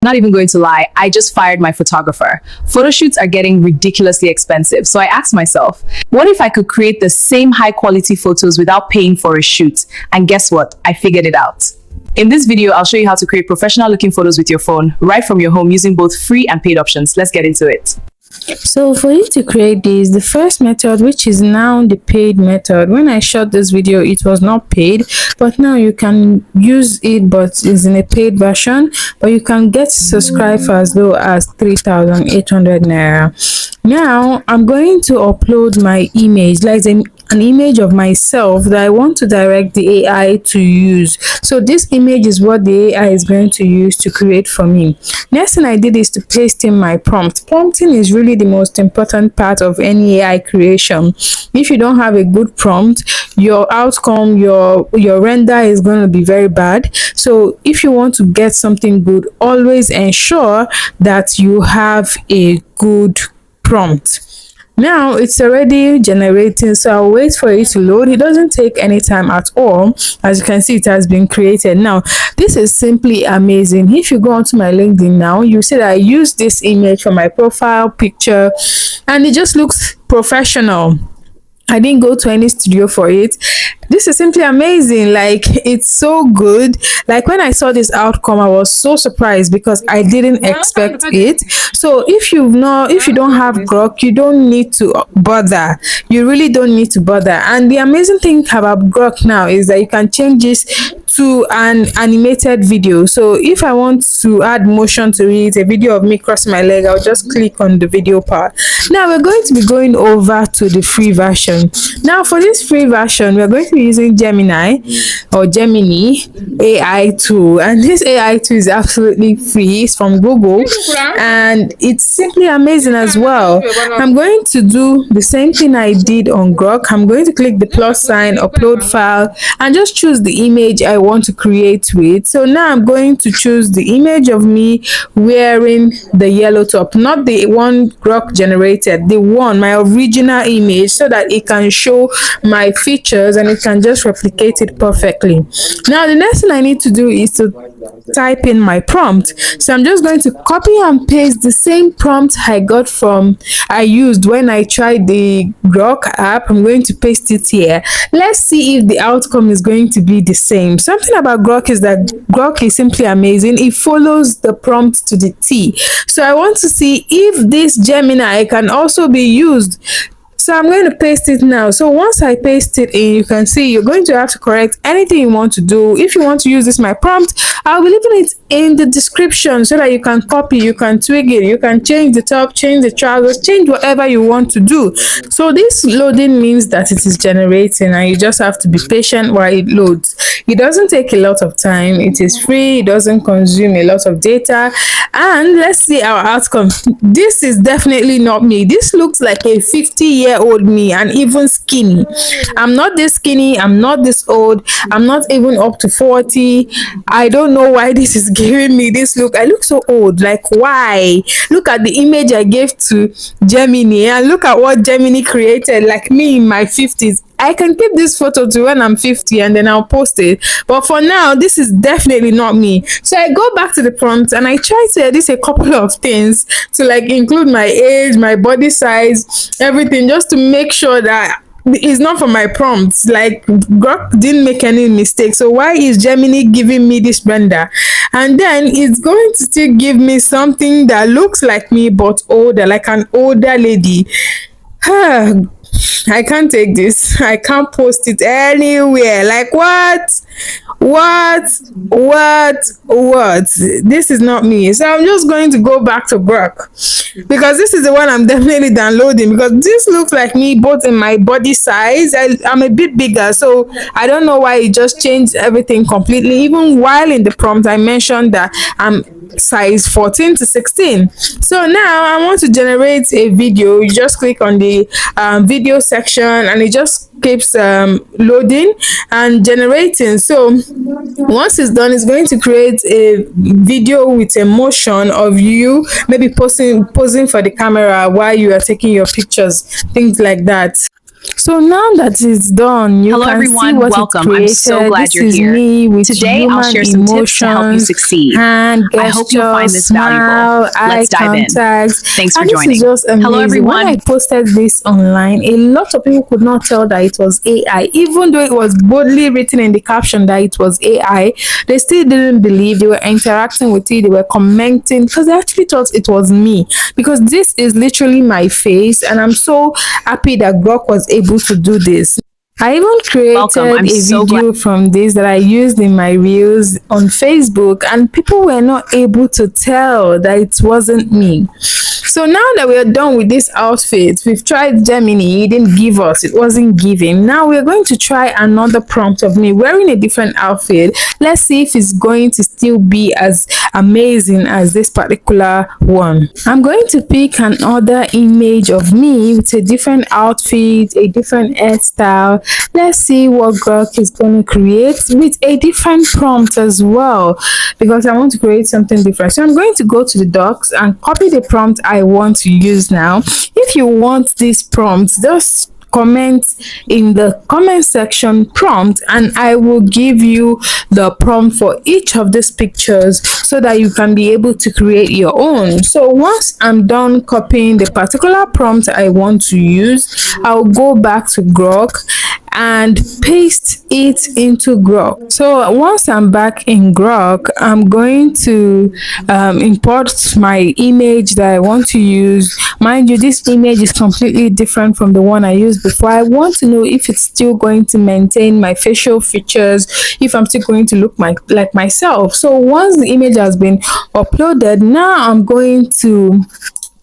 Not even going to lie, I just fired my photographer. Photo shoots are getting ridiculously expensive, so I asked myself, what if I could create the same high quality photos without paying for a shoot? And guess what? I figured it out. In this video, I'll show you how to create professional looking photos with your phone right from your home using both free and paid options. Let's get into it. So for you to create this, the first method, which is now the paid method, when I shot this video it was not paid, but now you can use it, but it's in a paid version, but you can get subscribed for as low as 3,800 naira. Now I'm going to upload my image, like an image of myself that I want to direct the AI to use. So this image is what the AI is going to use to create for me. Next thing I did is to paste in my prompt. Prompting is really the most important part of any AI creation. If you don't have a good prompt, your outcome, your render is going to be very bad. So if you want to get something good, always ensure that you have a good prompt. Now it's already generating, so I'll wait for it to load. It doesn't take any time at all. As you can see, it has been created. Now this is simply amazing. If you go onto my LinkedIn now, you see that I use this image for my profile picture and it just looks professional. I didn't go to any studio for it. This is simply amazing. Like, it's so good. Like, when I saw this outcome, I was so surprised because I didn't expect it. So if you don't have Grok, you don't need to bother. You really don't need to bother. And the amazing thing about Grok now is that you can change this to an animated video. So if I want to add motion to it, a video of me crossing my leg, I'll just click on the video part. Now we're going to be going over to the free version. Now for this free version, we're going to be using Gemini AI tool, and this AI tool is absolutely free. It's from Google and it's simply amazing as well. I'm going to do the same thing I did on Grok. I'm going to click the plus sign, upload file, and just choose the image I want to create with. So now I'm going to choose the image of me wearing the yellow top, not the one Grok generated, the one, my original image, so that it can show my features and it can just replicate it perfectly. Now the next thing I need to do is to type in my prompt. So I'm just going to copy and paste the same prompt I used when I tried the Grok app. I'm going to paste it here. Let's see if the outcome is going to be the same. Something about Grok is that Grok is simply amazing. It follows the prompt to the T. So I want to see if this Gemini can also be used. So I'm going to paste it now. So once I paste it in, you can see you're going to have to correct anything you want to do. If you want to use this my prompt, I'll be leaving it in the description so that you can copy, you can twig it, you can change the top, change the trousers, change whatever you want to do. So this loading means that it is generating and you just have to be patient while it loads. It doesn't take a lot of time. It is free. It doesn't consume a lot of data. And let's see our outcome. This is definitely not me. This looks like a 50-year-old me, and even skinny. I'm not this skinny. I'm not this old. I'm not even up to 40. I don't know why this is giving me this look. I look so old. Like, why? Look at the image I gave to Gemini and look at what Gemini created, like me in my 50s. I can keep this photo to when I'm 50 and then I'll post it. But for now, this is definitely not me. So I go back to the prompt and I try to edit a couple of things to like include my age, my body size, everything, just to make sure that it's not for my prompts. Like, Grok didn't make any mistake. So why is Gemini giving me this render? And then it's going to still give me something that looks like me but older, like an older lady. I can't take this. I can't post it anywhere. Like, what? This is not me. So I'm just going to go back to Grok because this is the one I'm definitely downloading, because this looks like me both in my body size. I'm a bit bigger, so I don't know why it just changed everything completely. Even while in the prompt I mentioned that I'm size 14 to 16. So now I want to generate a video. You just click on the video section and it just keeps loading and generating. So once it's done, it's going to create a video with a motion of you maybe posing for the camera while you are taking your pictures, things like that. So now that it's done, you Hello can see everyone, what welcome. it created. I'm so glad This you're is here. me with Today I'll human share some tips to help you emotions, succeed. hand I hope you'll find gestures, this valuable. smile, eye Let's dive in. contacts, Thanks for and this is joining. just Hello amazing. When I everyone. posted this online, a lot of people could not tell that it was AI, even though it was boldly written in the caption that it was AI. They still didn't believe. They were interacting with it. They were commenting because they actually thought it was me, because this is literally my face, and I'm so happy that Grok was able to do this. I even Welcome. created I'm a so glad. video from this that I used in my reels on Facebook, and people were not able to tell that it wasn't me. So now that we're done with this outfit, we've tried Gemini, it didn't give us, it wasn't giving. Now we're going to try another prompt of me wearing a different outfit. Let's see if it's going to still be as amazing as this particular one. I'm going to pick another image of me with a different outfit, a different hairstyle. Let's see what Grok is going to create with a different prompt as well, because I want to create something different. So I'm going to go to the docs and copy the prompt I want to use now. If you want this prompt, just comment in the comment section prompt, and I will give you the prompt for each of these pictures so that you can be able to create your own. So once I'm done copying the particular prompt I want to use, I'll go back to Grok and paste it into Grok. So once I'm back in Grok, I'm going to import my image that I want to use. Mind you, this image is completely different from the one I used before. I want to know if it's still going to maintain my facial features, if I'm still going to look like myself. So once the image has been uploaded, now I'm going to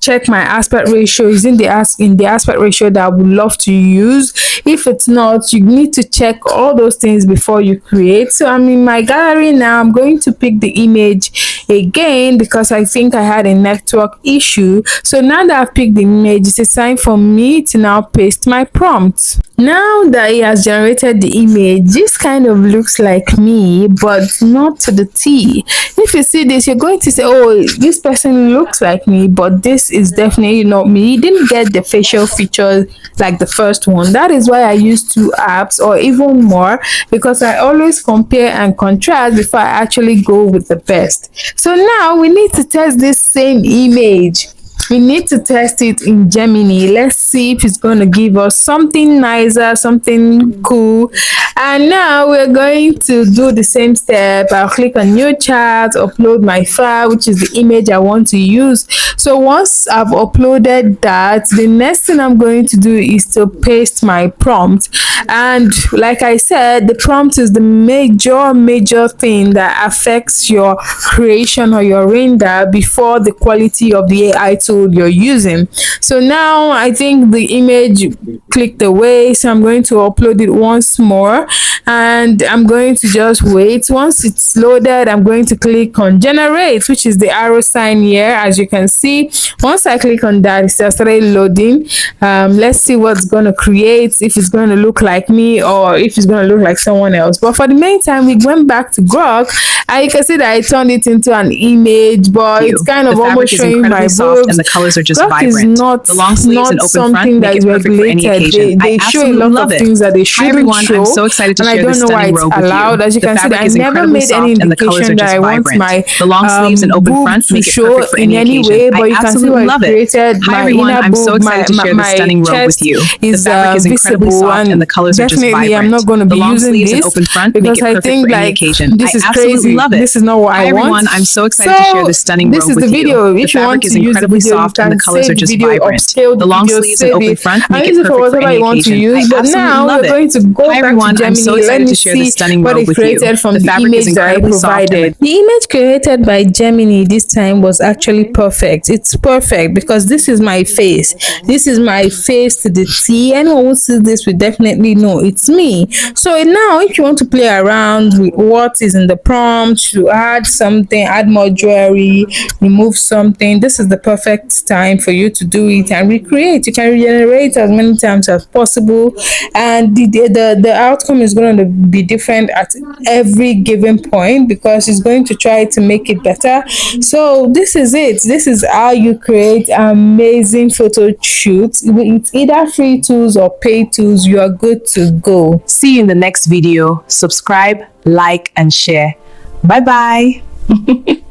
check my aspect ratio. Is in the aspect ratio that I would love to use. If it's not, you need to check all those things before you create. So I'm in my gallery now. I'm going to pick the image again because I think I had a network issue. So now that I've picked the image, it's time for me to now paste my prompt. Now that it has generated the image, this kind of looks like me, but not to the T. If you see this, you're going to say, oh, this person looks like me, but this is definitely not me. You didn't get the facial features like the first one. That is why I use two apps or even more, because I always compare and contrast before I actually go with the best. So now we need to test this same image. We need to test it in Gemini. Let's see if it's going to give us something nicer, something cool. And now we're going to do the same step. I'll click on new chat, upload my file, which is the image I want to use. So once I've uploaded that, the next thing I'm going to do is to paste my prompt. And like I said, the prompt is the major thing that affects your creation or your render before the quality of the AI tool you're using. So now I think the image clicked away, so I'm going to upload it once more, and I'm going to just wait. Once it's loaded, I'm going to click on generate, which is the arrow sign here. As you can see, once I click on that, it's just started loading. Let's see what's going to create, if it's going to look like me or if it's going to look like someone else. But for the meantime, we went back to Grok, and you can see that I turned it into an image, but it's kind of almost showing my boobs. And the colors are just Grok vibrant. Is not, the long sleeves and open something front that make is it perfect for any regulated. occasion. They show a lot of things that they shouldn't Hi everyone, show. I'm so excited to and share I don't this know why stunning it's robe with allowed. you. As you The can see, fabric I is never incredibly made any soft and the colors are indication just that I want vibrant. my The long sleeves and open boob front to make it show perfect for in any any occasion. way, but I you can see absolutely what love I it. created. Hi My everyone, inner I'm so boob, excited to share this my stunning robe chest with you. The is fabric is incredibly visible, soft and the colors are just definitely I'm vibrant. not going to be The long using sleeves and this open front make because it I perfect think for any like occasion. this I is absolutely crazy. love it. This is not what Hi I want. everyone, I'm so excited to share this stunning this robe is with the video. you. The If you want fabric is to use the incredibly video, you soft and can the colors save are the just video, vibrant. upscale The the long video, sleeves and save open it, front and make use it it for perfect for whatever any you want to occasion. I use. But absolutely now love we're it. going to go Hi back to everyone, I'm so Gemini. Let excited me to share this see stunning what robe it with you. created from The the fabric is image that I incredibly soft and provided. The image created by Gemini this time was actually perfect. It's perfect because this is my face. This is my face to the T. Anyone who sees this will definitely know it's me. So now, if you want to play around with what is in the prompt, to add something, add more jewelry, remove something, this is the perfect set time for you to do it and recreate. You can regenerate as many times as possible, and the outcome is going to be different at every given point because it's going to try to make it better. So this is it. This is how you create amazing photo shoots. It's either free tools or paid tools. You are good to go. See you in the next video. Subscribe, like, and share. Bye bye.